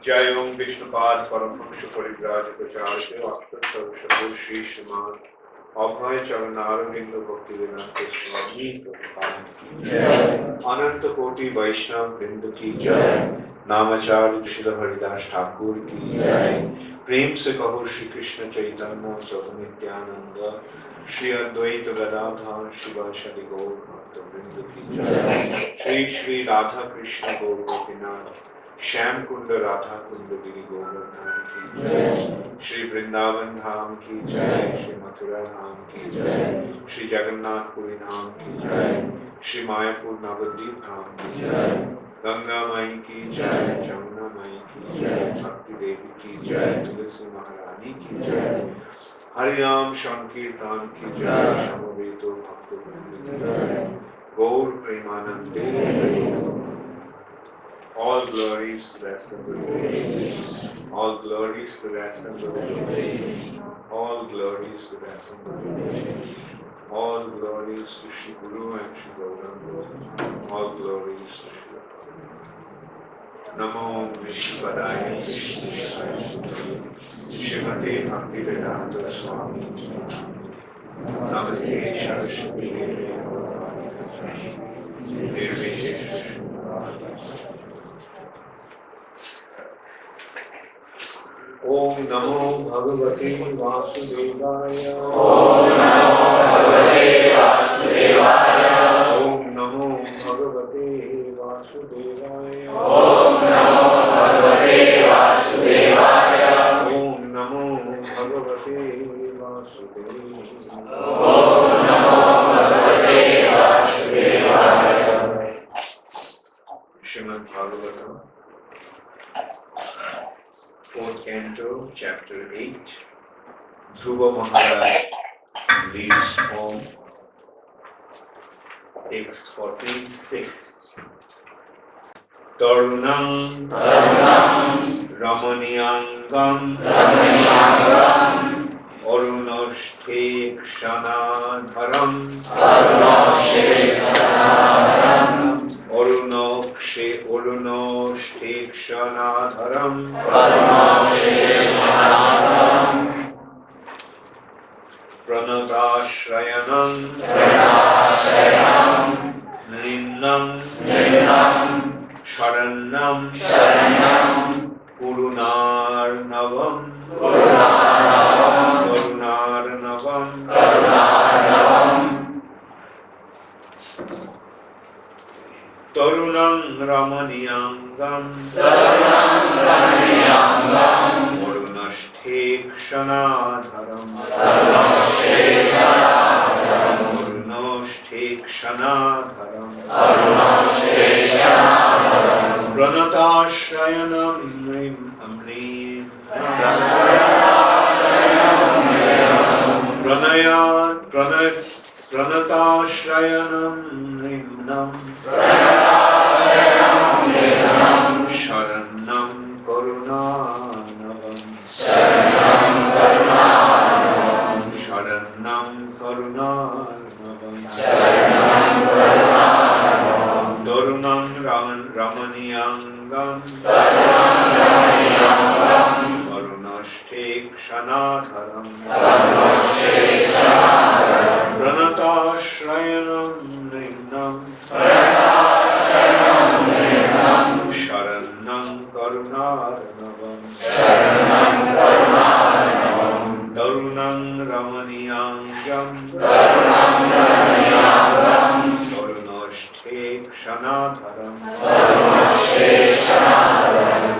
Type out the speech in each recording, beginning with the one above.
जय ओम विष्णुपाद परमहंस परिव्राजकाचार्य अष्टोत्तर श्री श्रीमान अभय चरणारविंद भक्तिवेदांत स्वामी प्रभुपाद अनंत कोटि वैष्णव वृंद की जय। नामाचार्य श्री हरिदास ठाकुर की जय। प्रेम से कहो श्री कृष्ण चैतन्य प्रभु नित्यानंद श्री अद्वैत गदाधर शिवाशरि गौर भक्त वृंद की जय। श्री श्री राधा कृष्ण गौर गोपीनाथ श्याम कुंड राधा कुंड गिरी गोवर्धन की जय। श्री वृंदावन धाम की जय। श्री मथुरा धाम की जय। श्री जगन्नाथपुरी धाम की जय। श्री मायापुर नवद्वीप धाम की जय। गंगा माई की जय, जमुना माई की जय, भक्ति देवी की जय, तुलसी महारानी की जय, हरिनाम संकीर्तन की जय, समवेत भक्तवृंद की जय, गौर प्रेमानंदे। All glories to the assembled Lord. All glories to the assembled Lord. All glories to the assembled Lord. All glories to Shri Guru and Shri Gauranga. All glories to Shri Namo Vishwadaya Srimate Bhaktivedanta Swami Namaste Saraswati Nirvishesha. Om Namo Bhagavate Vasudevaya. Om Namo Bhagavate Vasudevaya. Om Namo Bhagavate Vasudevaya. Om Namo Bhagavate Vasudevaya. Om Namo Bhagavate Vasudevaya. Om Namo Bhagavate Vasudevaya. Srimad Bhagavatam, 4th Canto, Chapter 8. Dhruva Maharaj leaves home. Text 46. Tarunam ramaniyangam arunostheksanadharam arunostheksanadharam pranatasrayanam nrmnam saranyam karunarnavam tarunam ramaniyangam arunostheksanadharam pranatasrayanam pranatasrayanam nrmnam saranyam karunarnavam tarunam ramaniyangam arunostheksanadharam pranatasrayanam nrmnam saranyam karunarnavam tarunam ramaniyangam arunostheksanadharam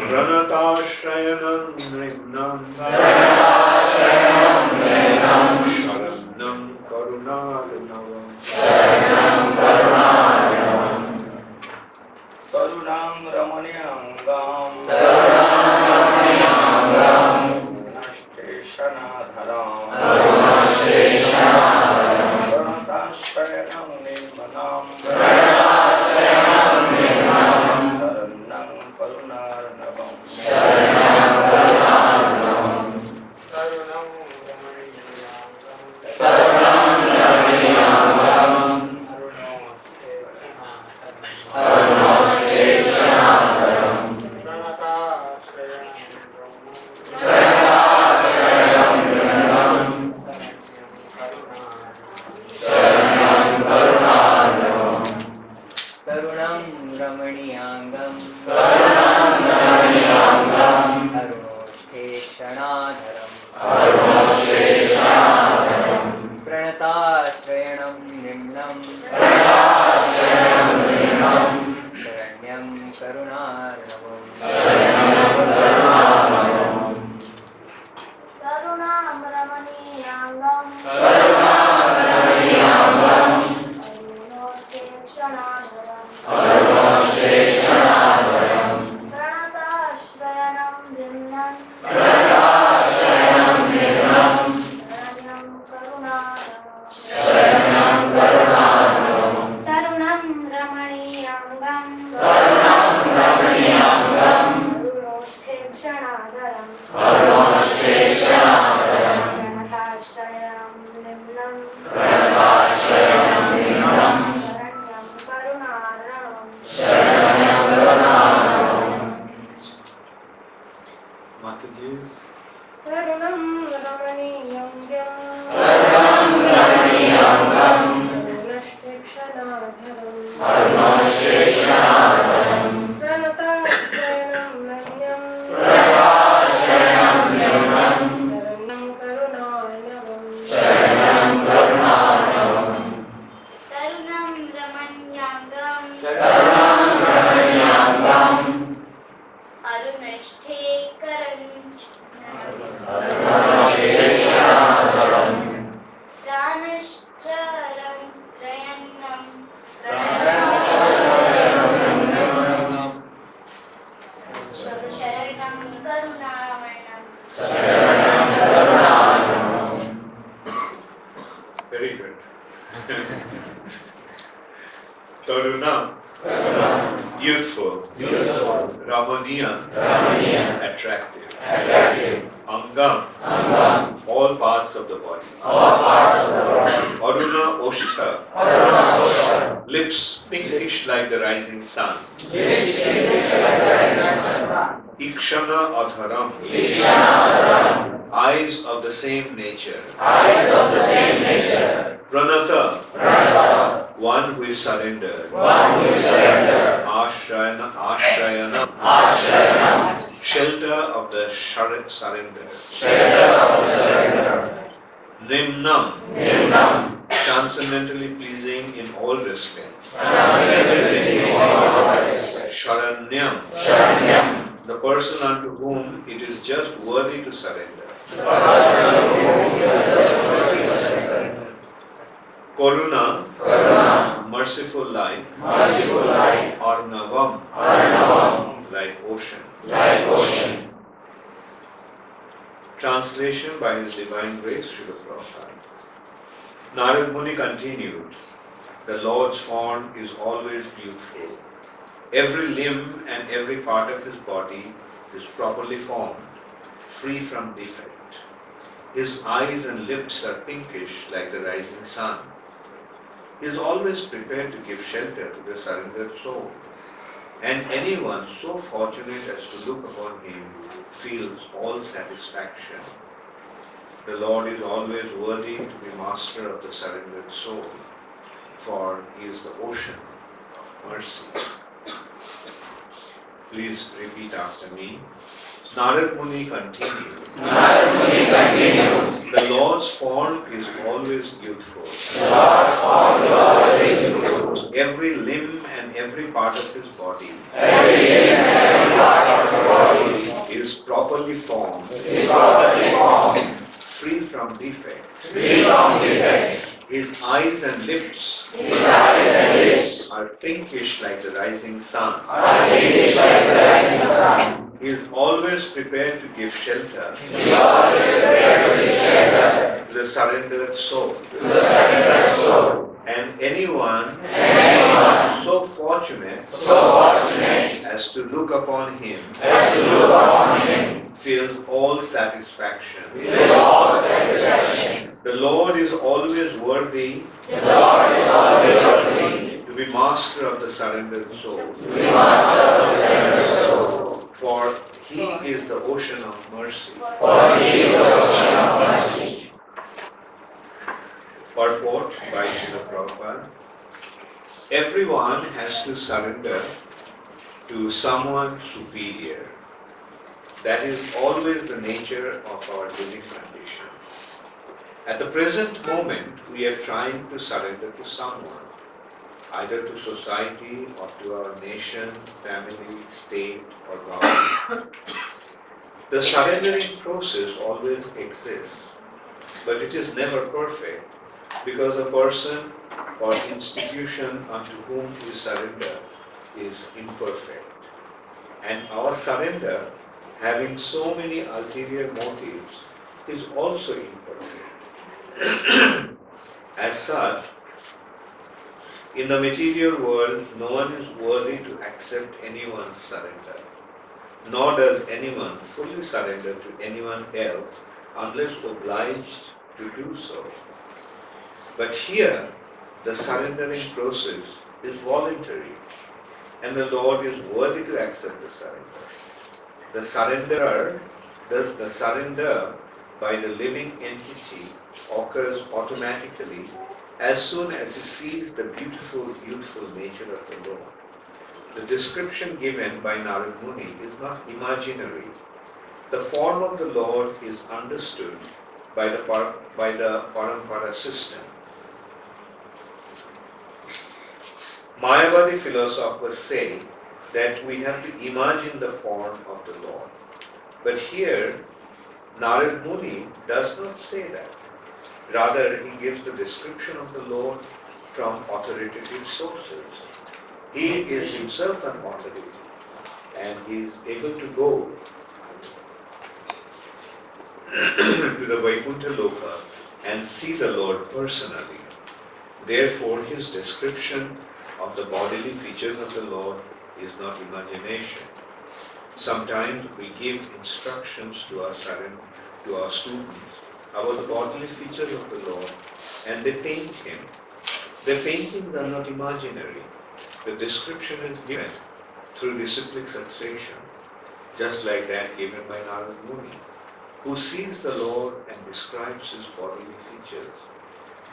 pranatasrayanam nrmnam saranyam karunarnavam Tarunam ramaniyangam arunostheksanadharam pranatasrayanam nrmnam saranyam karunarnavam pranatasrayanam nrmnam saranyam karunarnavam tarunam ramaniyangam arunostheksanadharam tarunam, youthful, ramaniyangam, attractive, angam, all parts of the body, arunostheksanadharam, lips pinkish like the rising sun, ikshana eyes of the same nature, pranata, one who is surrendered, ashrayanam, shelter of the surrender, nrmnam, transcendently pleasing in all respects, saranyam, the person unto whom it is just worthy to surrender, karuna, merciful life, karunarnavam, like ocean. Translation by His Divine Grace, Srila Prabhupada. Narada Muni continued, the Lord's form is always beautiful. Every limb and every part of His body is properly formed, free from defect. His eyes and lips are pinkish like the rising sun. He is always prepared to give shelter to the surrendered soul. And anyone so fortunate as to look upon Him feels all satisfaction. The Lord is always worthy to be master of the surrendered soul, for He is the ocean of mercy. Please repeat after me. Narada Muni continued. The Lord's form is always youthful. Every limb and every part of His body is properly formed, free from defect. His eyes and lips are pinkish like the rising sun. He is always prepared to give shelter to the surrendered soul. And anyone so fortunate as to look upon Him feels all satisfaction. The Lord is always worthy to be master of the surrendered soul. For He is the ocean of mercy. Purport by Srila Prabhupada. Everyone has to surrender to someone superior. That is always the nature of our living condition. At the present moment, we are trying to surrender to someone, either to society or to our nation, family, state, or government. The surrendering process always exists, but it is never perfect, because a person or institution unto whom we surrender is imperfect. And our surrender, having so many ulterior motives, is also imperfect. As such, in the material world, no one is worthy to accept anyone's surrender, nor does anyone fully surrender to anyone else unless obliged to do so. But here, the surrendering process is voluntary, and the Lord is worthy to accept the surrender. The surrender by the living entity occurs automatically as soon as he sees the beautiful, youthful nature of the Lord. The description given by Narada Muni is not imaginary. The form of the Lord is understood by the Parampara system. Mayavadi philosophers say that we have to imagine the form of the Lord. But here, Narada Muni does not say that. Rather, he gives the description of the Lord from authoritative sources. He is himself an authority, and he is able to go to the Vaikuntha Loka and see the Lord personally. Therefore, his description of the bodily features of the Lord is not imagination. Sometimes we give instructions to our students about the bodily features of the Lord, and they paint him. Their paintings are not imaginary. The description is given through disciplic succession, just like that given by Narada Muni, who sees the Lord and describes his bodily features.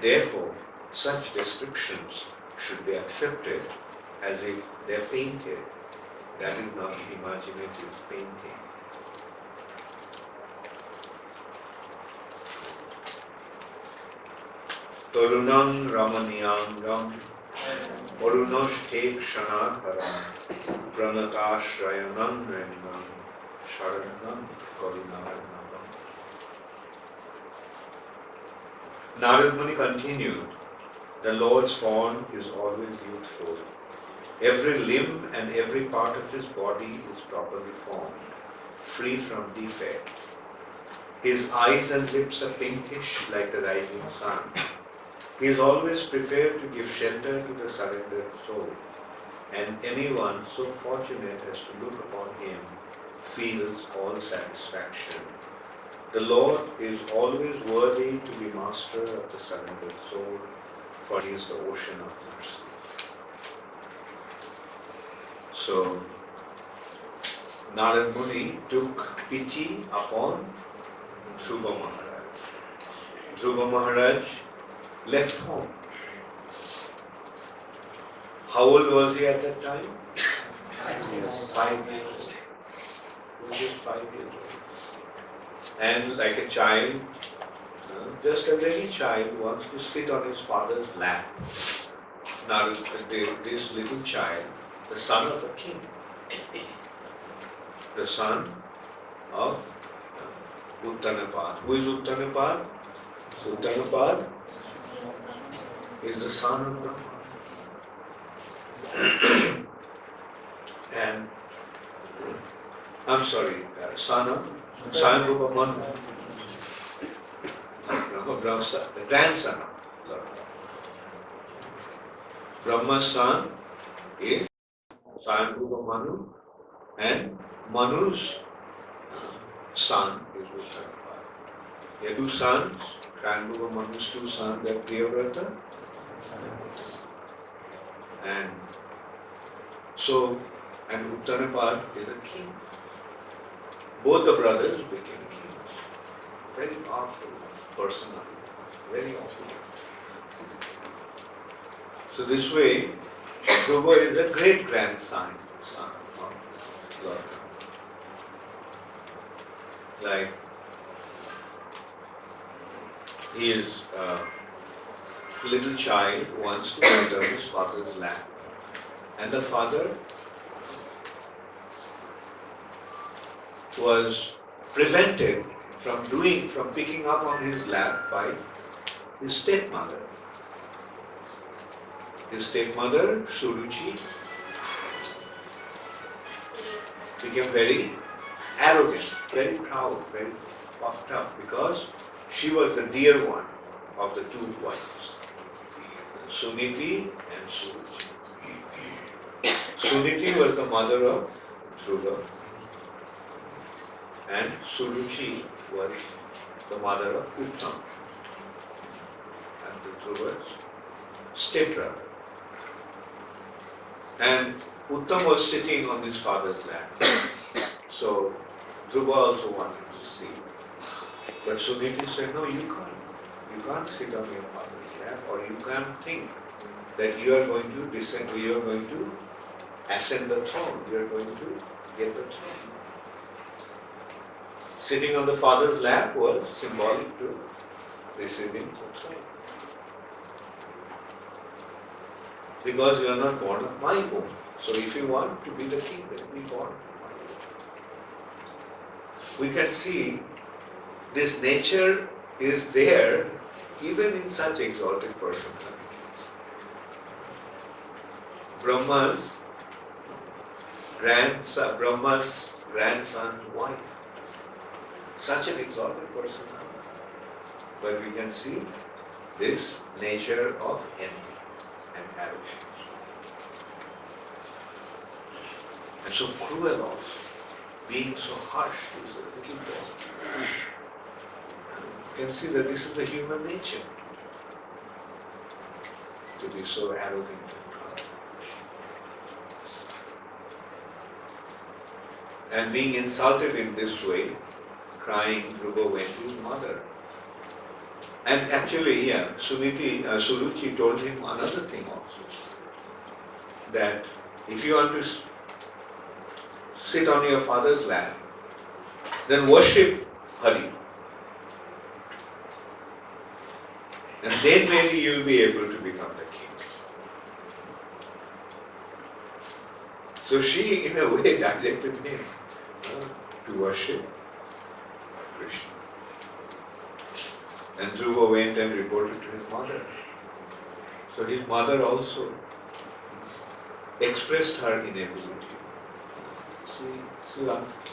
Therefore, such descriptions should be accepted as if they are painted. That is not imaginative painting. Tarunam ramaniyangam arunostheksanadharam pranatasrayanam nrmnam karunarnavam. Narada Muni continued, the Lord's form is always youthful. Every limb and every part of his body is properly formed, free from defect. His eyes and lips are pinkish like the rising sun. He is always prepared to give shelter to the surrendered soul, and anyone so fortunate as to look upon him feels all satisfaction. The Lord is always worthy to be master of the surrendered soul, for he is the ocean of mercy. So, Narada Muni took pity upon Dhruva Maharaj. Dhruva Maharaj left home. How old was he at that time? 5 years. 5 years. He was just 5 years old. And like a child, just as any child wants to sit on his father's lap. Now this little child, the son of a king, the son of Uttanapad. Who is Uttanapad? Uttanapad is the son of Brahma. And I'm sorry, son of Swayambhuva Manu. The grandson of Lord. Brahma's son is Swayambhuva Manu, and Manu's son is Uttanapad. He had 2 sons, Swayambhuva Manu's 2 sons, they are Priyavrata. And so, and Uttanapad is a king. Both the brothers became kings. Very powerful personality, very awful. So this way, Dhruva is the great grandson of Lord. Like, he is a little child who wants to enter his father's lap. And the father was prevented from picking up on his lap by his stepmother. His stepmother, Suruchi, became very arrogant, very proud, very puffed up, because she was the dear one of the 2 wives, Suniti and Suruchi. Suniti was the mother of Dhruva, and Suruchi was the mother of Uttam, and the Dhruva's stepbrother. And Uttam was sitting on his father's lap. So Dhruva also wanted to see. But Suniti said, no, you can't. You can't sit on your father's lap, or you can't think that you are going to descend, you are going to ascend the throne, you are going to get the throne. Sitting on the father's lap was symbolic to receiving the throne. Because you are not born of my womb. So if you want to be the king, then be born of my womb. We can see this nature is there even in such exalted personalities. Brahma's grandson's wife. Such an exalted personality. But we can see this nature of envy and arrogance. and so cruel also, being so harsh to the little boy. You can see that this is the human nature, to be so arrogant and proud. And being insulted in this way, crying, Dhruva went to his mother. And actually, Suruchi told him another thing also, that if you want to sit on your father's lap, then worship Hare. And then maybe you'll be able to become the king. So she, in a way, directed him to worship Krishna. And Dhruva went and reported to his mother. So his mother also expressed her inability. See,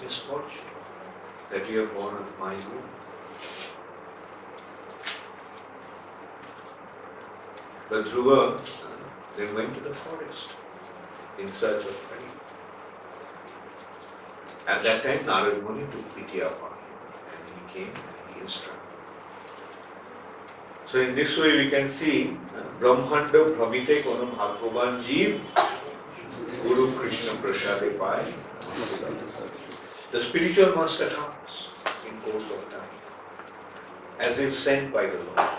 misfortune that you are born of my womb. But Dhruva then went to the forest in search of Hare. At that time, Narada Muni took pity upon him and he came and he instructed. So in this way we can see Brahmanda Brahmite Kono Bhagavatam Jeev Guru Krishna Prasade Pai. The spiritual master comes in course of time as if sent by the Lord.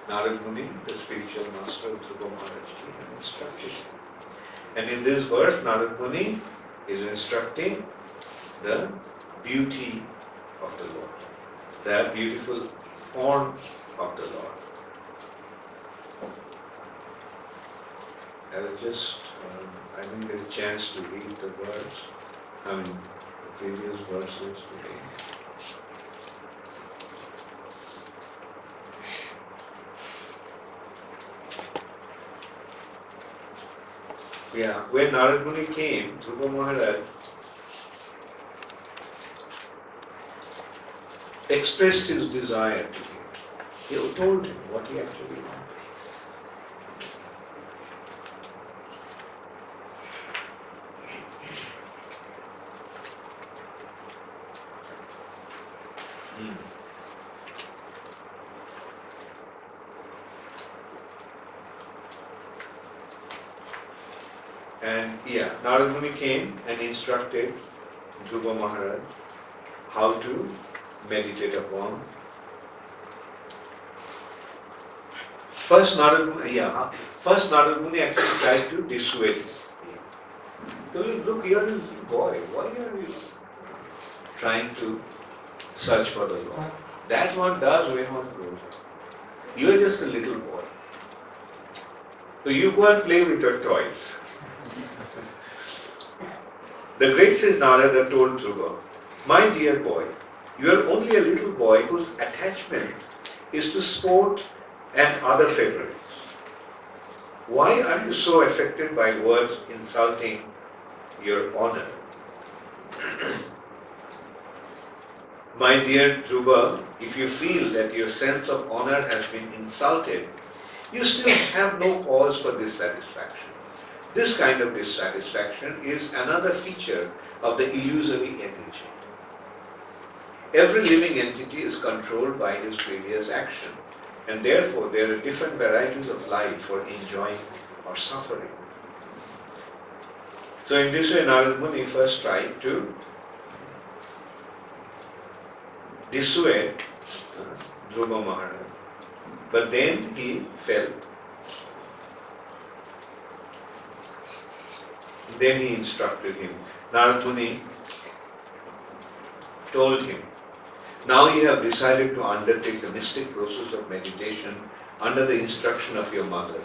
Narada Muni, the spiritual master of Dhruva Maharaj Ji, instructed him. And in this verse, Narada Muni is instructing the beauty of the Lord, the beautiful form of the Lord. I didn't get a chance to read the the previous verses today. Yeah, when Narada Muni came, Dhruva Maharaj expressed his desire to him. He told him what he actually wanted. And Narada Muni came and instructed Dhruva Maharaj how to meditate upon. First Narada Muni actually tried to dissuade him. He told him, look, you are a little boy, why are you trying to search for the Lord? That's what does when one grows up. You are just a little boy. So you go and play with your toys. The great sage Narada told Dhruva, my dear boy, you are only a little boy whose attachment is to sport and other favorites. Why are you so affected by words insulting your honor? My dear Dhruva, if you feel that your sense of honor has been insulted, you still have no cause for dissatisfaction. This kind of dissatisfaction is another feature of the illusory energy. Every living entity is controlled by his previous action, and therefore there are different varieties of life for enjoying or suffering. So in this way, Narada Muni first tried to dissuade Dhruva Maharaj, but then he fell. Then he instructed him. Narada Muni told him, now you have decided to undertake the mystic process of meditation under the instruction of your mother,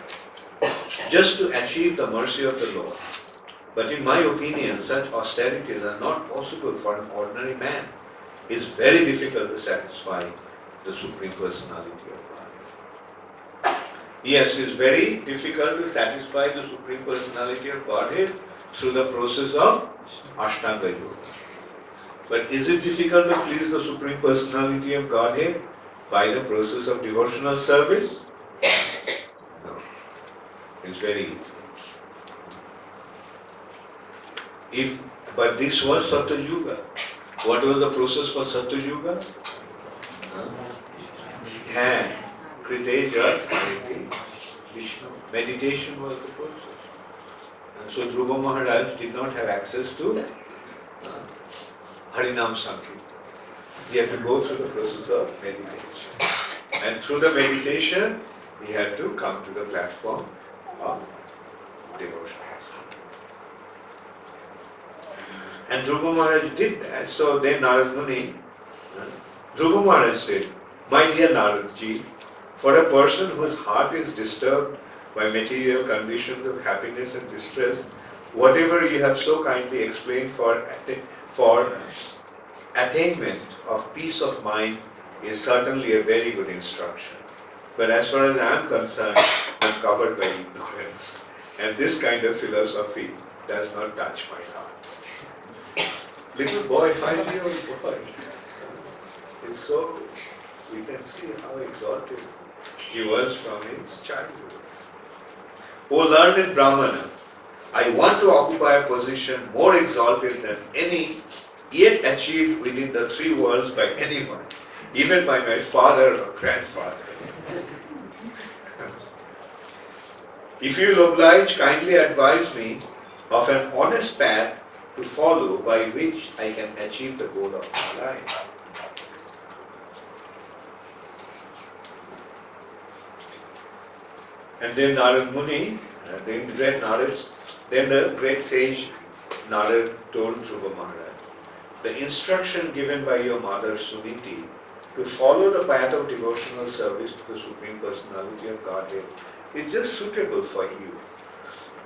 just to achieve the mercy of the Lord. But in my opinion, such austerities are not possible for an ordinary man. It is very difficult to satisfy the Supreme Personality of God. Yes, it is very difficult to satisfy the Supreme Personality of Godhead through the process of Ashtanga Yoga. But is it difficult to please the Supreme Personality of Godhead by the process of devotional service? No. It's very easy. But this was Satya Yuga. What was the process for Satya Yuga? Kriteja, Vishnu. Meditation was the process. And so Dhruva Maharaj did not have access to Harinam Sankirtan. He had to go through the process of meditation. And through the meditation, he had to come to the platform of devotion. And Dhruva Maharaj did that. So then Narada Muni, Dhruva Maharaj said, "My dear Naradji, for a person whose heart is disturbed by material conditions of happiness and distress, whatever you have so kindly explained for attainment of peace of mind is certainly a very good instruction. But as far as I am concerned, I am covered by ignorance. And this kind of philosophy does not touch my heart." Little boy, 5-year-old boy. It's so good. We can see how exalted he was from his childhood. O learned Brahmana, I want to occupy a position more exalted than any yet achieved within the three worlds by anyone, even by my father or grandfather. If you will oblige, kindly advise me of an honest path to follow by which I can achieve the goal of my life. And then Narada Muni, then the great sage Narada told Dhruva Maharaj, the instruction given by your mother Suniti to follow the path of devotional service to the Supreme Personality of Godhead is just suitable for you.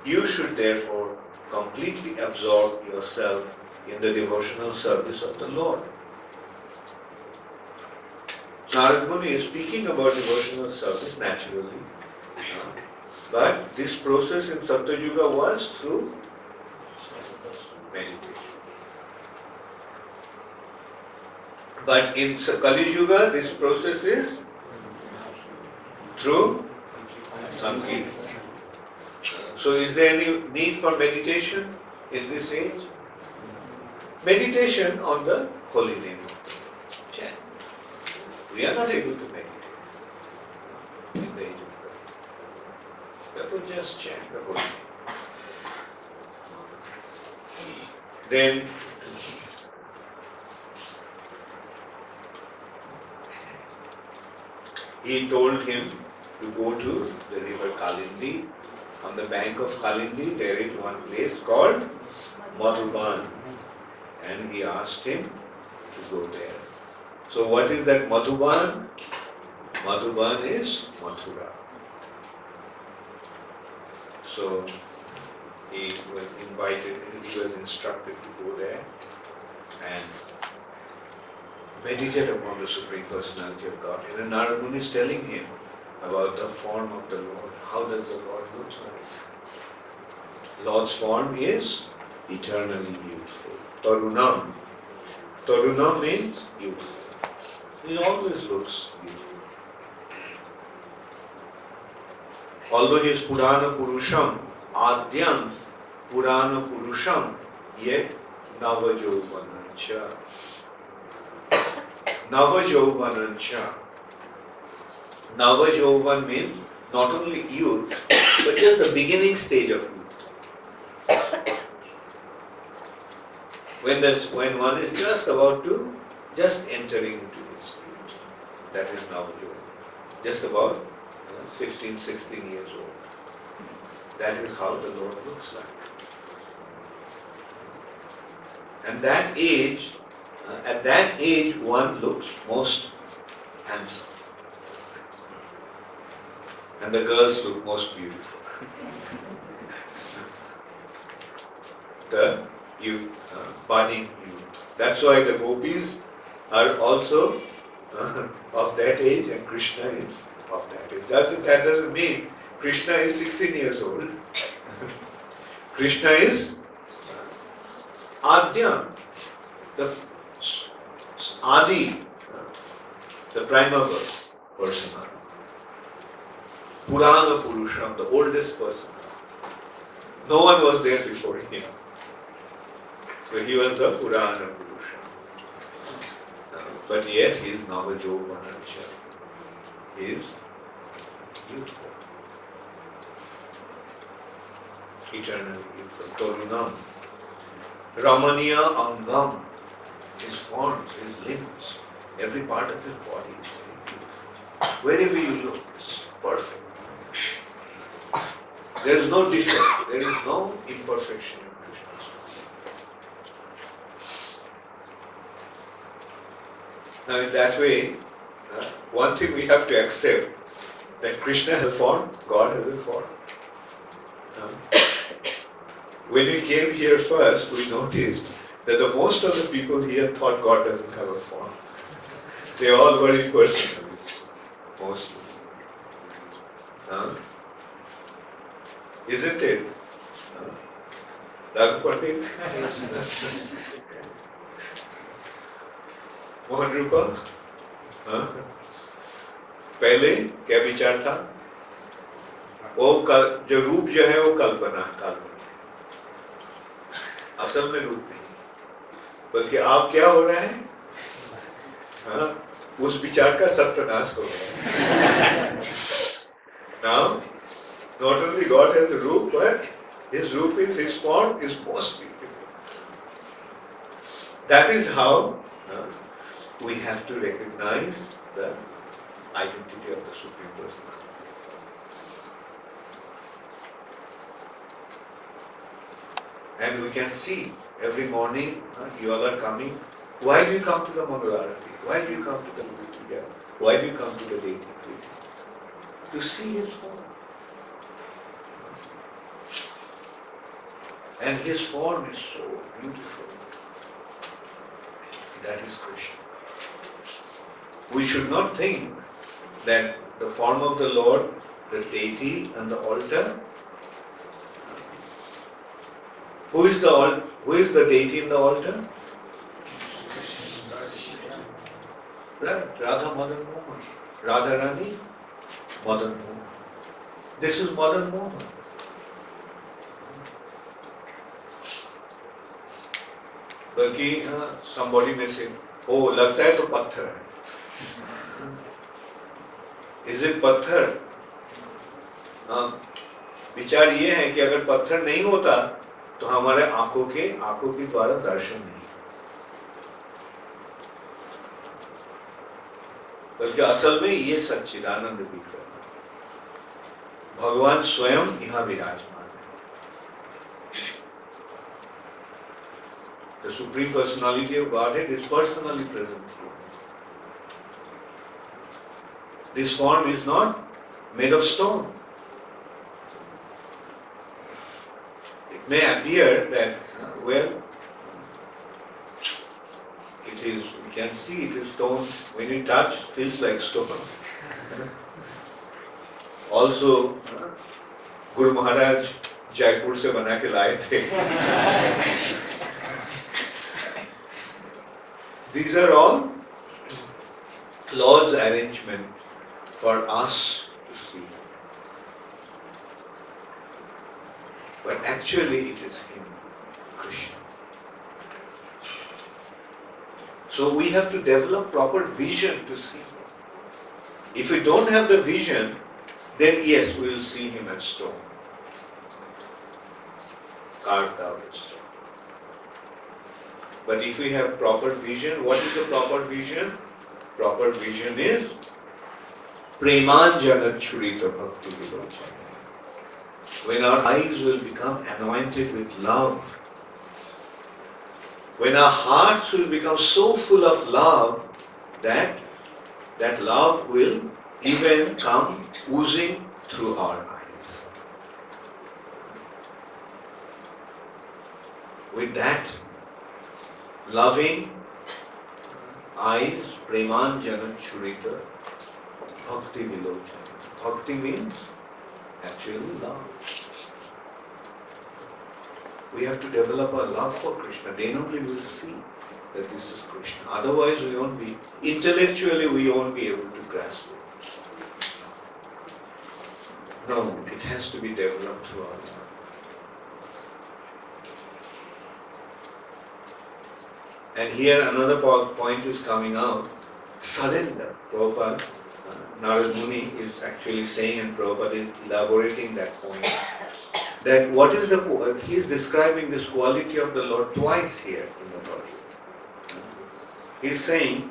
You should therefore completely absorb yourself in the devotional service of the Lord. Narada Muni is speaking about devotional service naturally. But this process in Satya Yuga was through meditation. But in Kali Yuga, this process is through Sankirtan. So is there any need for meditation in this age? Meditation on the holy name of the chant. We are not able to meditate in the age of God. Therefore just chant the holy name. Then he told him to go to the river Kalindi. On the bank of Kalindi, there is one place called Madhuban, and he asked him to go there. So what is that Madhuban? Madhuban is Mathura. So he was invited, he was instructed to go there and meditate upon the Supreme Personality of God. And Narada Muni is telling him about the form of the Lord. How does the Lord look like? Lord's form is eternally youthful. Tarunam. Tarunam means youthful. He always looks youthful. Although he is Purana Purusham, Adyam Purana Purusham, yet Navajovanancha. Navajovanancha. Navajovan means not only youth, but just the beginning stage of youth. When one is just about to, just entering into this youth, that is Navajovan. Just about 15, 16 years old. That is how the Lord looks like. And that age, at that age, one looks most handsome. And the girls look most beautiful. The youth, budding youth. That's why the gopis are also of that age and Krishna is of that age. That doesn't mean Krishna is 16 years old. Krishna is Adyam, the Adi, the primal personality. Purana Purusham, the oldest person. No one was there before him. So he was the Purana Purusha. But yet he is Navajovanacha. He is youthful. Eternally youthful. Tarunam. Ramaniyangam. His forms, his limbs, every part of his body is very beautiful. Wherever you look, it's perfect. There is no defect, there is no imperfection in Krishna's form. Now in that way, one thing we have to accept, that Krishna has a form, God has a form. When we came here first, we noticed that the most of the people here thought God doesn't have a form. They all were impersonalists, mostly. Isn't it? Raghupatil? Mohan Rupa? पहले क्या विचार था? वो जो रूप जो है वो कल्पना असल में रूप नहीं, बल्कि आप क्या हो रहे हैं? उस विचार का सत्यानाश हो रहा है. Now, not only God has a roop, but his roop is, his form is most beautiful. That is how we have to recognize the identity of the Supreme Personality. And we can see every morning you all are coming. Why do you come to the Mangalarati? Why do you come to the Bhakti? Why do you come to the deity? To see his form. And his form is so beautiful. That is Krishna. We should not think that the form of the Lord, the deity and the altar. Who is the deity in the altar? Right, Radha Madan Mohan. Radha Rani, Madan Mohan. This is Madan Mohan. बल्कि somebody may say, oh, लगता है तो पत्थर है. Is it पत्थर? विचार ये है कि अगर पत्थर नहीं होता तो हमारे आंखों के द्वारा दर्शन नहीं, बल्कि असल में ये सच्चिदानंद विग्रह भगवान स्वयं यहाँ विराजमान है. The Supreme Personality of Godhead is personally present here. This form is not made of stone. It may appear that, well, it is, you can see it is stone. When you touch, it feels like stone. Also, Guru Maharaj Jaipur से बना के लाए थे. These are all Lord's arrangement for us to see. But actually it is Him, Krishna. So we have to develop proper vision to see Him. If we don't have the vision, then yes, we will see Him as stone, carved out as stone. But if we have proper vision, what is the proper vision? Proper vision is Premanjana Churita Bhakti Vilochana. When our eyes will become anointed with love, when our hearts will become so full of love that that love will even come oozing through our eyes. With that loving eyes, Premanjana Churita Bhakti Vilochana. Bhakti means actually love. We have to develop a love for Krishna. Then only we will see that this is Krishna. Otherwise we won't be, intellectually we won't be able to grasp it. No, it has to be developed through our life. And here another point is coming out, surrender. Prabhupada, Narada Muni is actually saying, and Prabhupada is elaborating that point, that what is he is describing this quality of the Lord twice here in the Bhagavad. He is saying,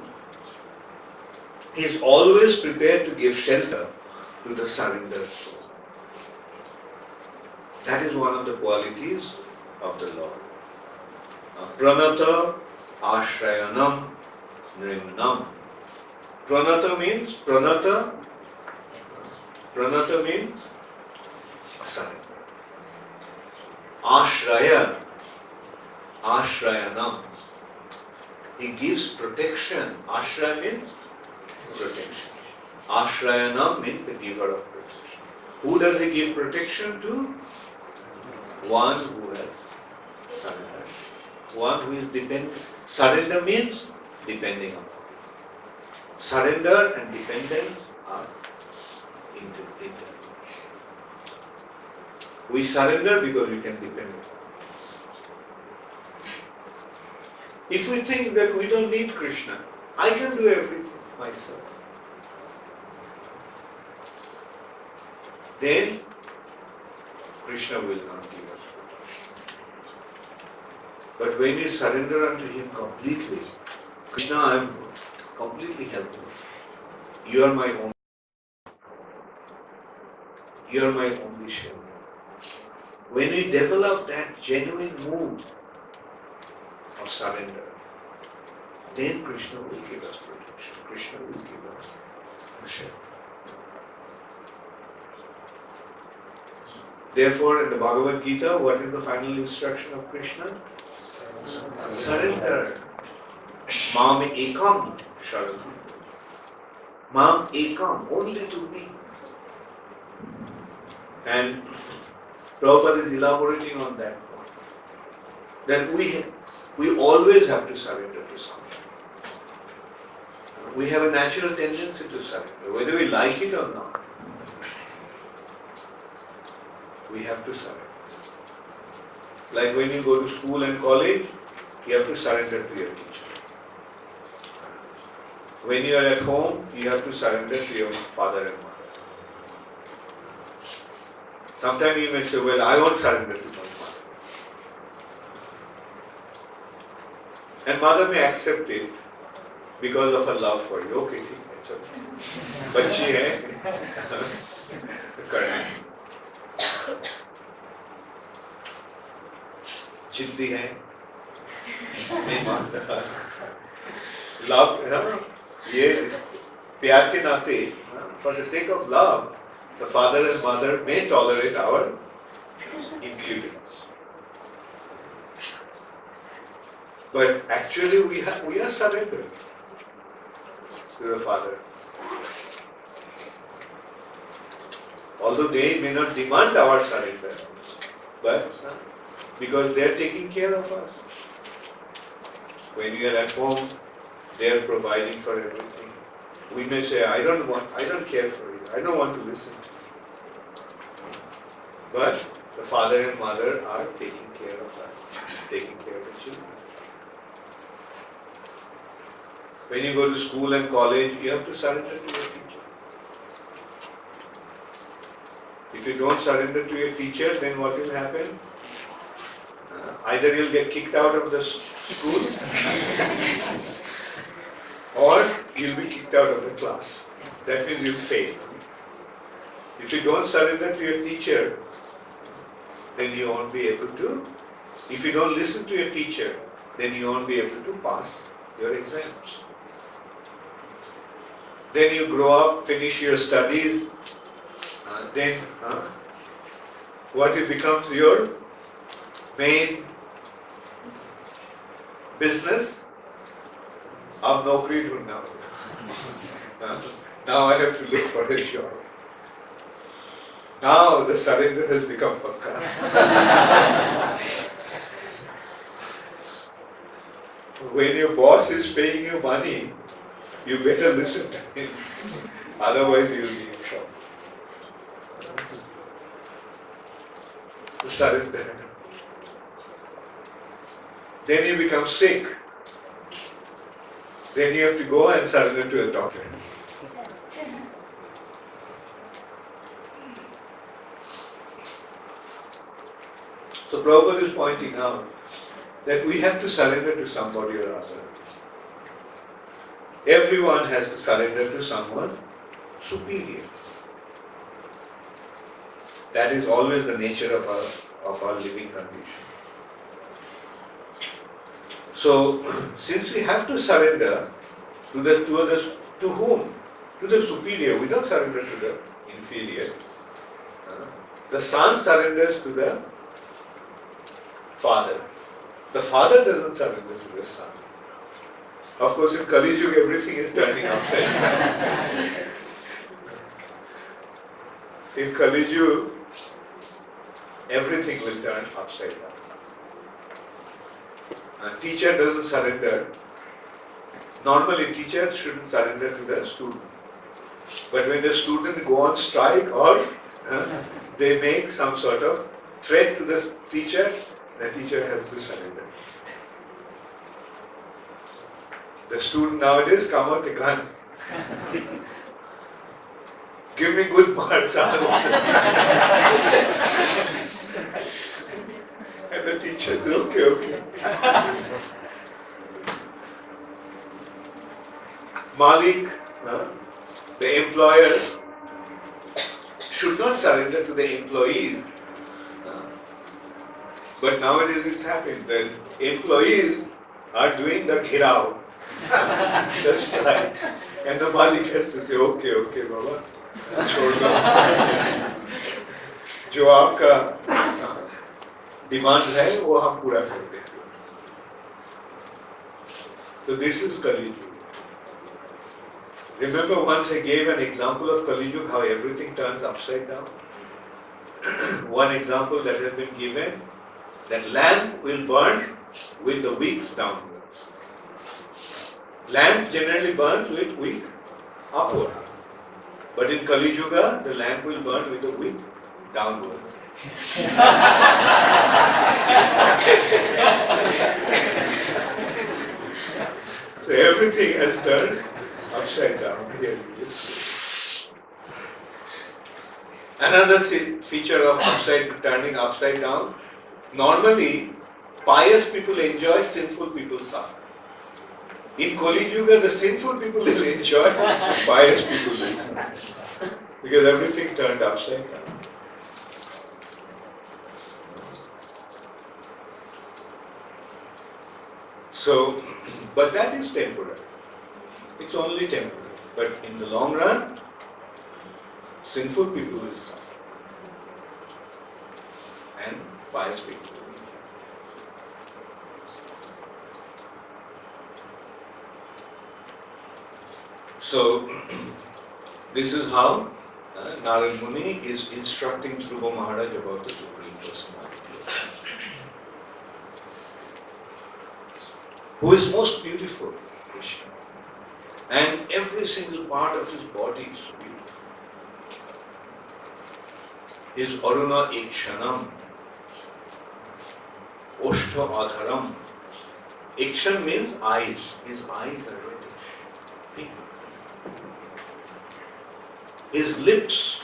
he is always prepared to give shelter to the surrendered soul. That is one of the qualities of the Lord. Pranatasrayanam, nrmnam. Pranata means surrender. Ashrayanam. He gives protection. Ashraya means protection. Ashrayanam means the giver of protection. Who does he give protection to? One who has surrendered. One who is dependent. Surrender means depending upon. Surrender and dependence are interlinked. We surrender because we can depend upon. If we think that we don't need Krishna, I can do everything myself, then Krishna will not give us protection. But when we surrender unto Him completely, Krishna, I am completely helpless. You are my only. You are my only shelter. When we develop that genuine mood of surrender, then Krishna will give us protection. Krishna will give us shelter. Therefore, in the Bhagavad Gita, what is the final instruction of Krishna? Surrender. Mam ekam sharanam. Mam ekam, only to me. And Prabhupada is elaborating on that point. That we always have to surrender to something. We have a natural tendency to surrender, whether we like it or not. We have to surrender. Like when you go to school and college, you have to surrender to your teacher. When you are at home, you have to surrender to your father and mother. Sometimes you may say, well, I won't surrender to my mother. And mother may accept it because of her love for you. Okay, it's okay. Bachchi hai. Correct. जिद्दी है नहीं मान रहा love ये प्यार के नाते for the sake of love the father and mother may tolerate our impudence, but actually we are surrendered to the father, although they may not demand our surrender, but because they are taking care of us. When we are at home, they are providing for everything. We may say, I don't care for you, I don't want to listen to you. But the father and mother are taking care of us, taking care of the children. When you go to school and college, you have to surrender to your teacher. If you don't surrender to your teacher, then what will happen? Either you'll get kicked out of the school or you'll be kicked out of the class. That means you'll fail. If you don't surrender to your teacher, then you won't be able to. If you don't listen to your teacher, then you won't be able to pass your exams. Then you grow up, finish your studies, then what it becomes your main business? Ab naukri dhundna. Now I have to look for a job. Now the surrender has become pakka. When your boss is paying you money, you better listen to him. Otherwise you will be in trouble. Surrender. Then you become sick. Then you have to go and surrender to a doctor. So Prabhupada is pointing out that we have to surrender to somebody or other. Everyone has to surrender to someone superior. That is always the nature of our living condition. So, since we have to surrender to whom? To the superior. We don't surrender to the inferior. The son surrenders to the father. The father doesn't surrender to the son. Of course, in Kali Yuga, everything is turning upside down. In Kali Yuga, everything will turn upside down. A teacher doesn't surrender. Normally, teacher shouldn't surrender to the student. But when the student go on strike or they make some sort of threat to the teacher has to surrender. The student nowadays come out and run. Give me good marks. And the teacher says, okay. Malik, the employer, should not surrender to the employees. But nowadays it's happened. The employees are doing the ghirao. That's right. And the Malik has to say, okay, Baba, छोड़ दो. जो आपका demand है वो हम पूरा करते हैं. So this is Kali Yuga. Remember once I gave an example of Kali Yuga, how everything turns upside down? One example that has been given, that lamp will burn with the wicks downwards. Lamp generally burns with wick upward. But in Kali Yuga, the lamp will burn with the wick downward. So everything has turned upside down here. Another feature of turning upside down, normally pious people enjoy, sinful people suffer. In Kali Yuga, the sinful people will enjoy, pious people will suffer. Because everything turned upside down. So, but that is temporary. It's only temporary. But in the long run, sinful people will suffer. And pious people will enjoy. So, this is how Narada Muni is instructing Dhruva Maharaj about the Supreme Personality, who is most beautiful, Krishna. And every single part of his body is beautiful. His arunostheksanadharam, oshtha-adharam. Akshan means eyes. His eyes are reddish, pink. His lips,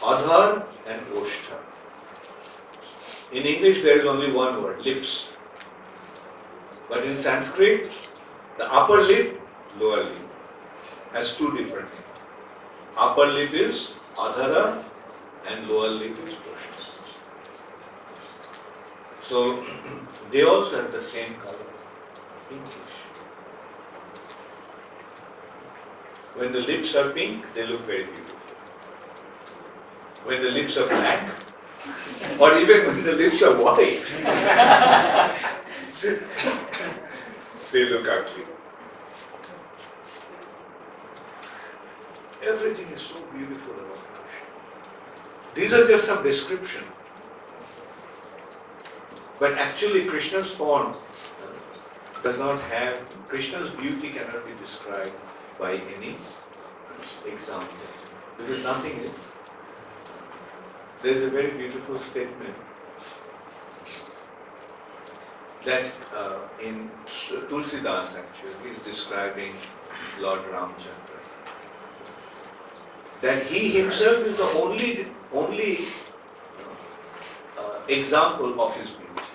adhar and oshtha. In English there is only one word, lips. But in Sanskrit, the upper lip, lower lip, has two different things. Upper lip is adhara and lower lip is oshtha. So, they also have the same color, pinkish. When the lips are pink, they look very beautiful. When the lips are black, or even when the lips are white, they look ugly. Everything is so beautiful about Krishna. These are just some description. But actually Krishna's form does not have, Krishna's beauty cannot be described by any example. Because nothing is. There is a very beautiful statement that in Tulsidas actually he is describing Lord Ramchandra. That he himself is the only example of his beauty.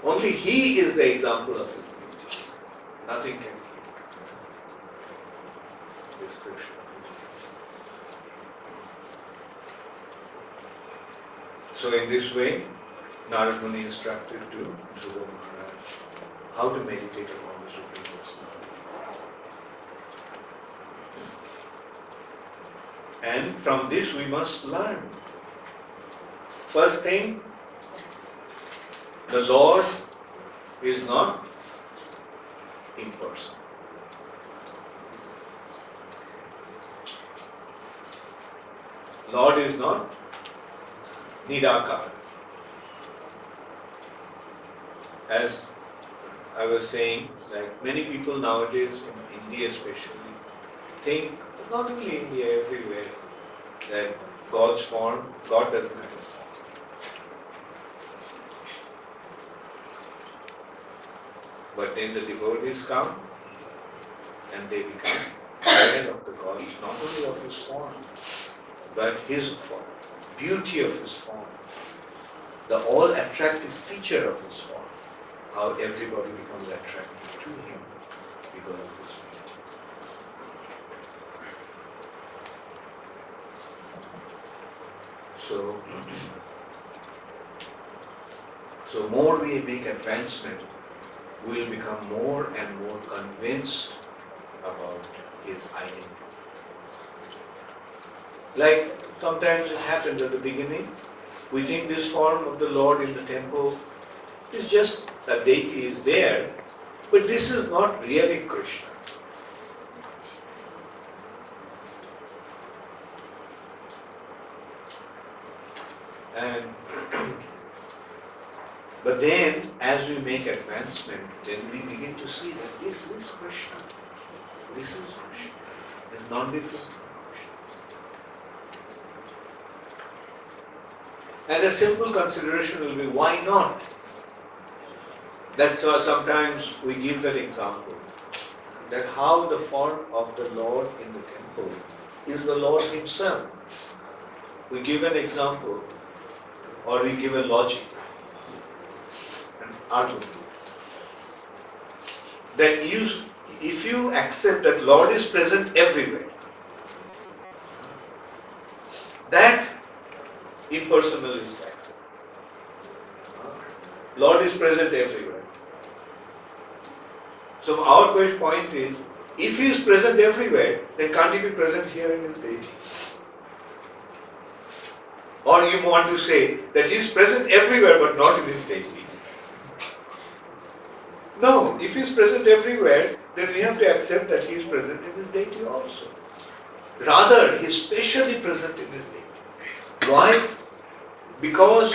Only he is the example of his beauty. Nothing can be description. So in this way, Narada Muni instructed to Dhruva Maharaj how to meditate upon the Supreme Personality. And from this we must learn. First thing, the Lord is not impersonal. Lord is not Nidakar. As I was saying, like many people nowadays, in India especially, think, not only India, everywhere, that God's form, God doesn't have a form. But then the devotees come and they become aware of the God, not only of his form, but his form, beauty of his form, the all attractive feature of his form, how everybody becomes attracted to him because of his beauty. So more we make advancement, we will become more and more convinced about his identity. Like sometimes it happens at the beginning, we think this form of the Lord in the temple is just a deity is there, but this is not really Krishna. And but then, as we make advancement, then we begin to see that this is Krishna. This is Krishna. It's not different from Krishna. And a simple consideration will be, why not? That's why sometimes we give that example, that how the form of the Lord in the temple is the Lord himself. We give an example, or we give a logic, an argument. That if you accept that Lord is present everywhere, that impersonal is accepted. Lord is present everywhere. So our point is, if he is present everywhere, then can't he be present here in his deity? Or you want to say that he is present everywhere but not in his deity? No, if he is present everywhere, then we have to accept that he is present in his deity also. Rather, he is specially present in his deity. Why? Because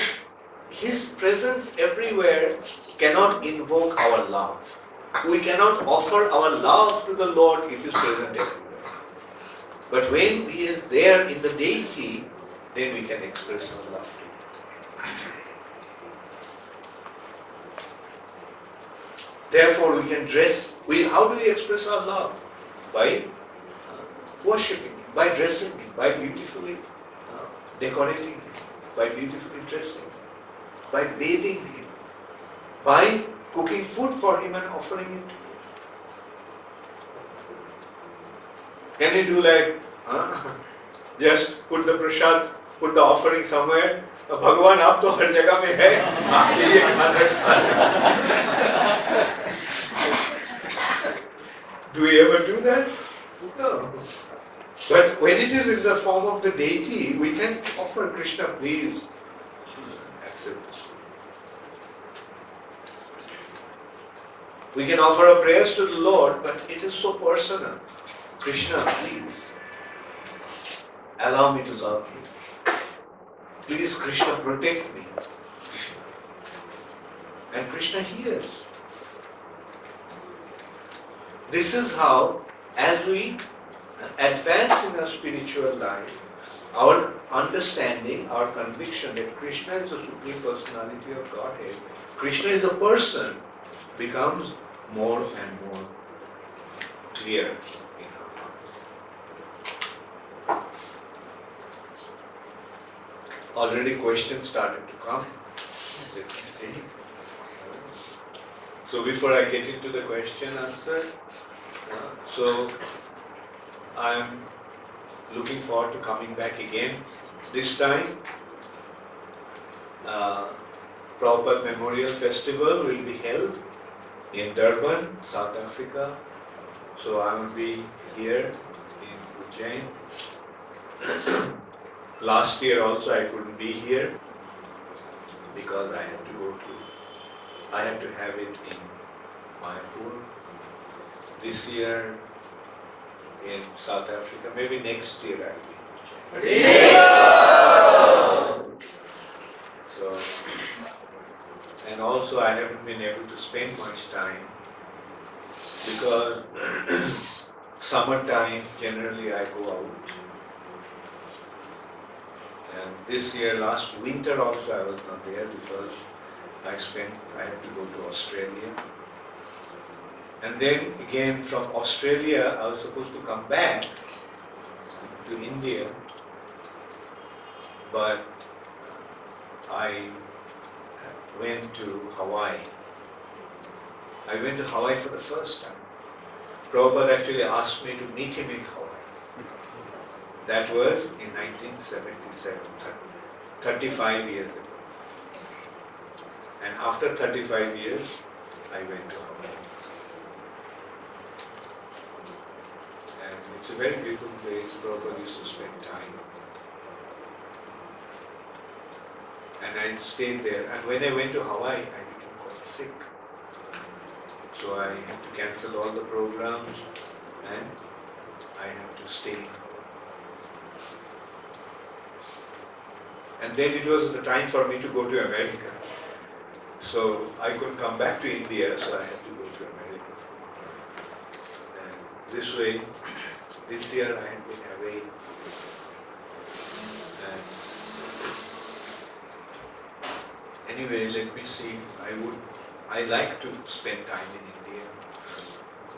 his presence everywhere cannot invoke our love. We cannot offer our love to the Lord if he is present everywhere. But when he is there in the deity, then we can express our love to him. Therefore, we can dress. How do we express our love? By worshipping him, by dressing him, by beautifully decorating him, by beautifully dressing him, by bathing him, by cooking food for him and offering it to him. Can you do like, just put the prasad, put the offering somewhere? Bhagavan, aap to har jagah mein hai, aapke liye khana. Do we ever do that? No. But when it is in the form of the deity, we can offer Krishna, please accept this. We can offer our prayers to the Lord, but it is so personal. Krishna, please allow me to love you. Please, Krishna, protect me. And Krishna hears. This is how, as we advance in our spiritual life, our understanding, our conviction that Krishna is the Supreme Personality of Godhead, Krishna is a person, becomes more and more clear in our hearts. Already questions started to come. Let me see. So before I get into the question answer, so I am looking forward to coming back again. This time, Prabhupada Memorial Festival will be held in Durban, South Africa. So I will be here in Ujjain. Last year also I couldn't be here because I had to have it in Mayapur. This year in South Africa, maybe next year I'll be in Ujjain. So, and also I haven't been able to spend much time because summertime generally I go out. And this year, last winter also I was not there because I had to go to Australia. And then again from Australia I was supposed to come back to India, but I went to Hawaii. I went to Hawaii for the first time. Prabhupada actually asked me to meet him in Hawaii. That was in 1977, 35 years ago. And after 35 years, I went to Hawaii. And it's a very beautiful place. Prabhupada used to spend time. And I stayed there. And when I went to Hawaii, I became quite sick. So I had to cancel all the programs and I had to stay in Hawaii. And then it was the time for me to go to America. So I couldn't come back to India, so I had to go to America. And this way, this year I had been away. And anyway, let me see. I like to spend time in India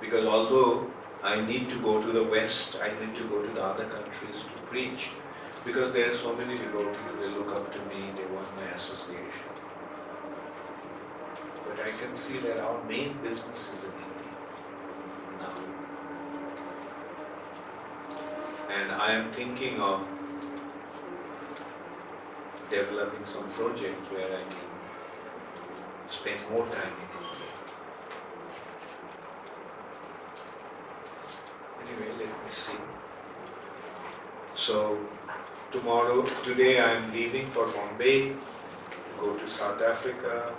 because although I need to go to the West, I need to go to the other countries to preach because there are so many devotees, they look up to me, they want my association. But I can see that our main business is in India now. And I am thinking of developing some projects where I can spend more time in India. Anyway, let me see. So today I am leaving for Bombay, to go to South Africa.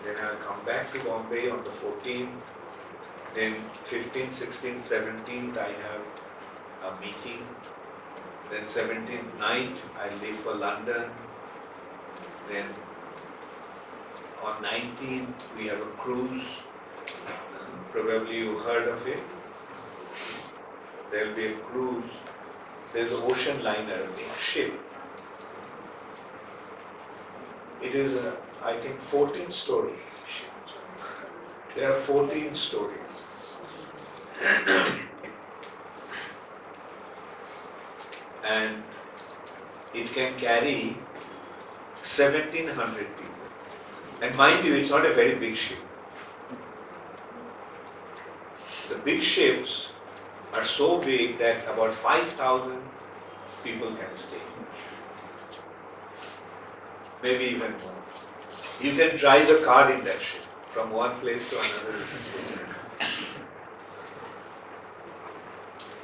Then I'll come back to Bombay on the 14th. Then 15th, 16th, 17th I have a meeting. Then 17th night I leave for London. Then on 19th we have a cruise. Probably you heard of it. There will be a cruise. There is an ocean liner, a big ship. It is a, I think, 14-story ship. There are 14 stories. And it can carry 1,700 people. And mind you, it's not a very big ship. The big ships are so big that about 5,000 people can stay. Maybe even more. You can drive the car in that ship from one place to another.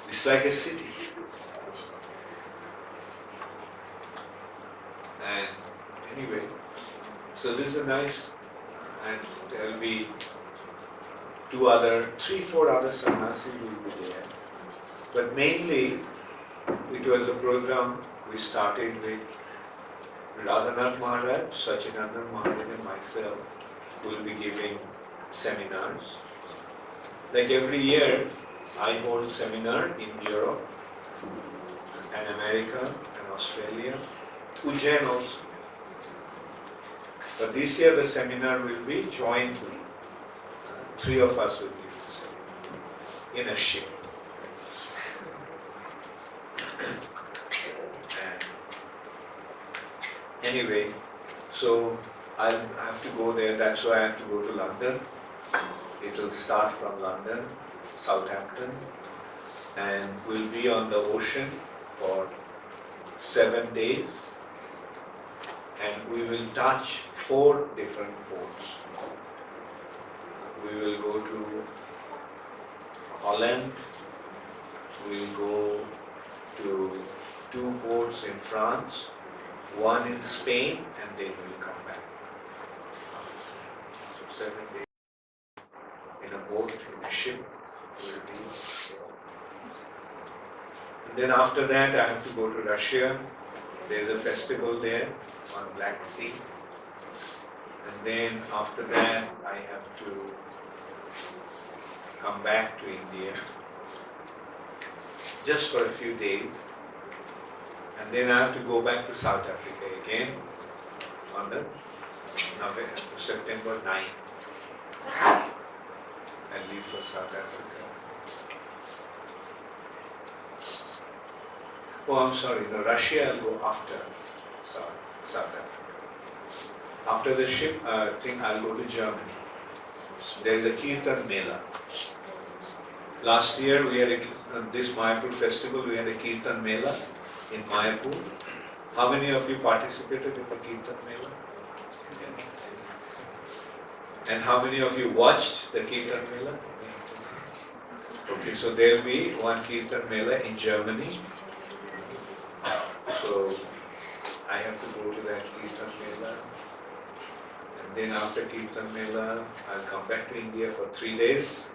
It's like a city. And anyway, so this is a nice, and there will be 3, 4 other sannyasis will be there. But mainly, it was a program we started with Radhanath Maharaj, Sachinandan Maharaj and myself will be giving seminars. Like every year, I hold seminar in Europe and America and Australia, Ujjain also. But this year the seminar will be jointly. Three of us will be in a ship. And anyway, so I have to go there. That's why I have to go to London. It will start from London, Southampton, and we'll be on the ocean for 7 days, and we will touch 4 different ports. We will go to Holland, we will go to 2 ports in France, 1 in Spain, and then we will come back. So 7 days in a boat, in a ship, will be. And then after that I have to go to Russia. There is a festival there on Black Sea. And then after that I have to come back to India just for a few days. And then I have to go back to South Africa again on the September 9th. I leave for South Africa. Oh, I'm sorry, no, Russia I'll go after South Africa. After the ship, I think I'll go to Germany. There is a Kirtan Mela. Last year we had this Mayapur festival, we had a Kirtan Mela in Mayapur. How many of you participated in the Kirtan Mela? And how many of you watched the Kirtan Mela? Okay, so there will be one Kirtan Mela in Germany. So I have to go to that Kirtan Mela. And then after Kirtan Mela, I'll come back to India for 3 days.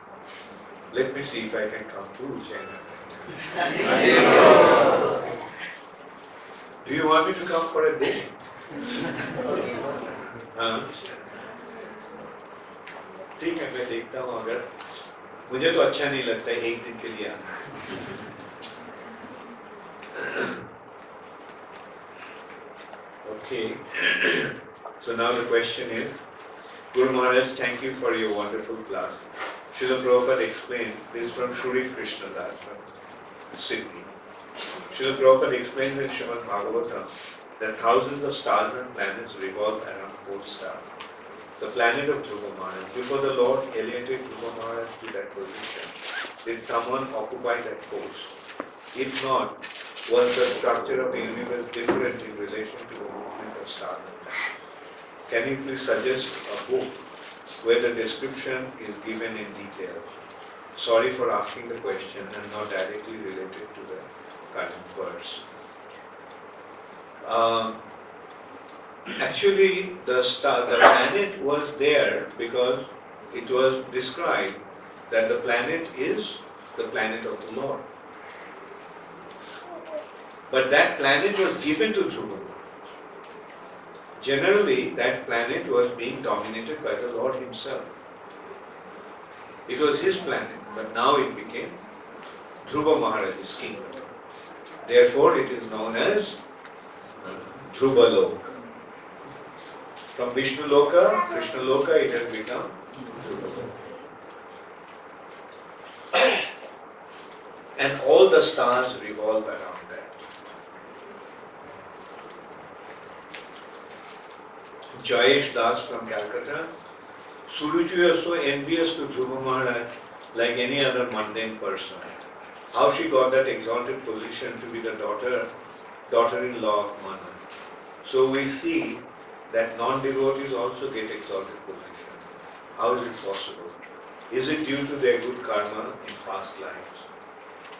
Let me see if I can come to China. Do you want me to come for a day? ठीक है, मैं देखता हूँ अगर मुझे तो अच्छा नहीं लगता है एक दिन के लिए आना. Okay. So now the question is, Guru Maharaj, thank you for your wonderful class. Srila Prabhupada explained, this is from Shuri Krishna Das from Sydney. Srila Prabhupada explains in Srimad Bhagavatam that thousands of stars and planets revolve around pole star, the planet of Dhruva Maharaj. Before the Lord elevated Dhruva Maharaj to that position, did someone occupy that post? If not, was the structure of the universe different in relation to the movement of stars and planets? Can you please suggest a book where the description is given in detail? Sorry for asking the question and not directly related to the current verse. Actually, the planet was there because it was described that the planet is the planet of the Lord. But that planet was given to Dhruva. Generally, that planet was being dominated by the Lord himself. It was his planet, but now it became Dhruva Maharaj's kingdom. Therefore, it is known as Dhruva Loka. From Vishnu Loka, Krishna Loka, it has become Dhruva Loka. And all the stars revolve around that. Jayesh Das from Calcutta. Suruchi was so envious to Dhruva Maharaj like any other mundane person. How she got that exalted position to be the daughter-in-law of Manu. So we see that non-devotees also get exalted position. How is it possible? Is it due to their good karma in past lives?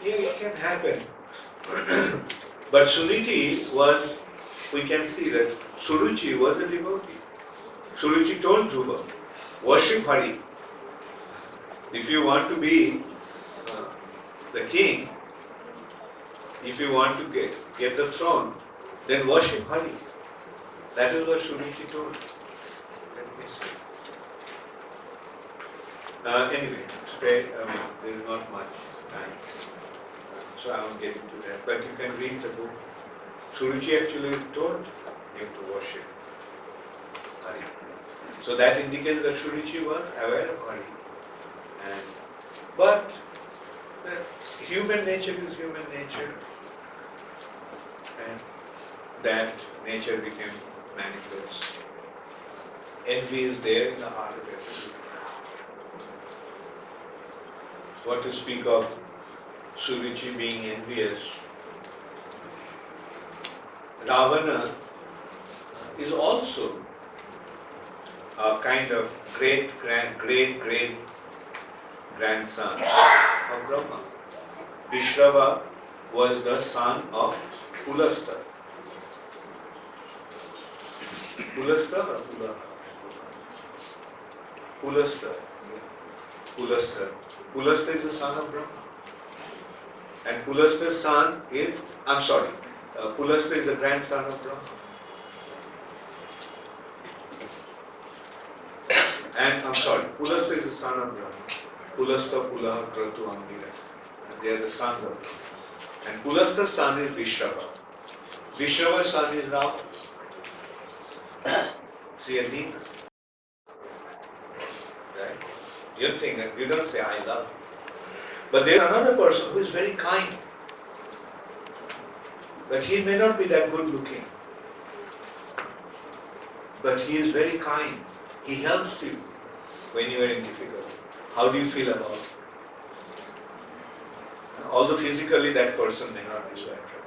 Yeah, it can happen. But Suniti was, we can see that Suruchi was a devotee. Suruchi told Dhruva, worship Hare. If you want to be the king, if you want to get the throne, then worship Hare. That is what Suruchi told. Let me see. Anyway, today, there is not much time, so I won't get into that. But you can read the book. Suruchi actually told him to worship Hare. So that indicates that Suruchi was aware of Hare. But human nature is human nature, and that nature became manifest. Envy is there in the heart of everyone. What to speak of Suruchi being envious? Ravana is also a kind of great grandson of Brahma. Vishrava was the son of Pulastha. Pulastha or Pulaha? Pulastha. Pulastha. Pulastha is the son of Brahma. And Pulastha's son is, Pulastha is the grandson of Brahma. Pulastha is the son of Brahma. Pulastha, Pulaha, Kratu, Ambira. They are the sons of Brahma. And Pulastha's son is Vishrava. Vishrava's son is Ravana. See a demon. Right? You don't say, I love. But there is another person who is very kind. But he may not be that good looking. But he is very kind. He helps you when you are in difficulty. How do you feel about it? Although physically that person may not be so attractive.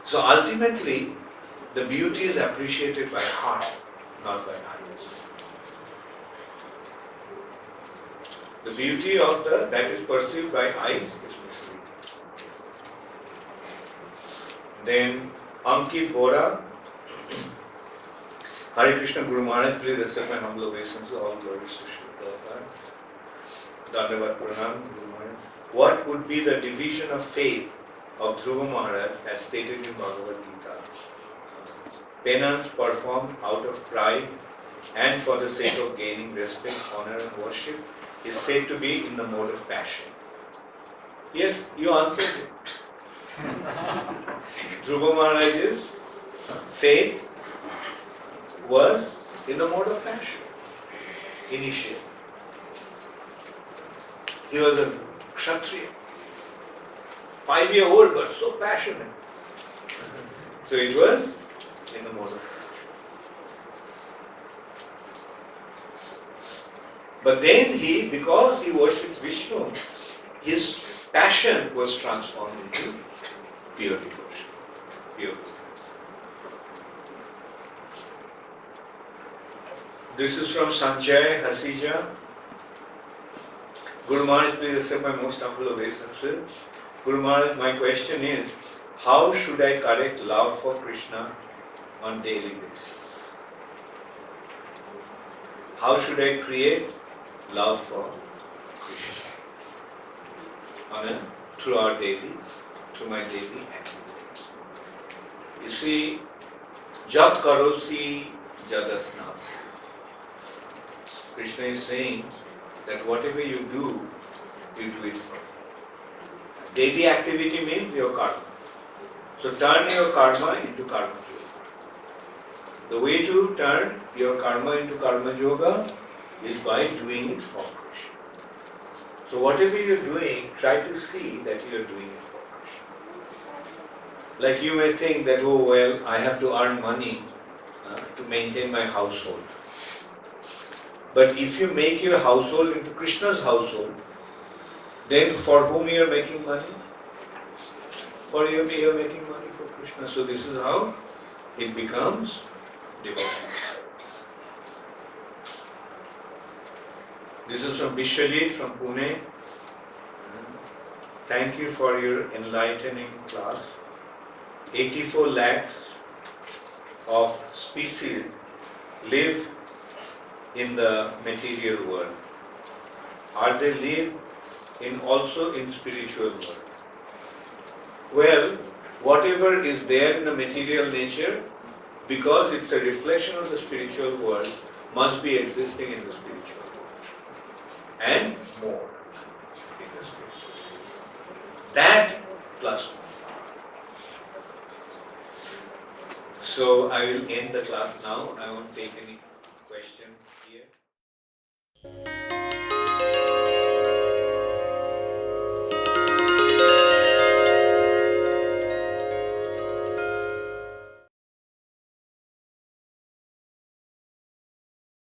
So ultimately, the beauty is appreciated by heart, not by eyes. The beauty of that is perceived by eyes is misleading. Then Ankit Bora, Hare Krishna Guru Maharaj, please accept my humble obeisances, all glories to Srila Prabhupada. Dandavad Pranam, Guru Maharaj. What would be the division of faith of Dhruva Maharaj as stated in Bhagavad Gita? Penance performed out of pride and for the sake of gaining respect, honor and worship is said to be in the mode of passion. Yes, you answered it. Dhruva Maharaj's faith was in the mode of passion, initially. He was a Kshatriya, 5-year-old but so passionate. So it was in the mode of passion. But then because he worshipped Vishnu, his passion was transformed into pure devotion. Pure. This is from Sanjay Hasija. Guru Maharaj, please accept my most humble obeisances. Guru Maharaj, my question is, how should I correct love for Krishna on daily basis? How should I create love for Krishna through my daily activities? You see, jat karosi jadasnasi. Krishna is saying that whatever you do it for. Daily activity means your karma. So turn your karma into karma yoga. The way to turn your karma into karma yoga is by doing it for Krishna. So whatever you're doing, try to see that you're doing it for Krishna. Like you may think that, oh well, I have to earn money to maintain my household. But if you make your household into Krishna's household, then for whom you are making money? For you are making money for Krishna. So this is how it becomes devotion. This is from Vishwajit from Pune. Thank you for your enlightening class. 84 lakhs of species live in the material world. Are they live also in spiritual world? Well, whatever is there in the material nature, because it's a reflection of the spiritual world, must be existing in the spiritual world. And more in the spiritual world. That plus one. So I will end the class now. I won't take any question here.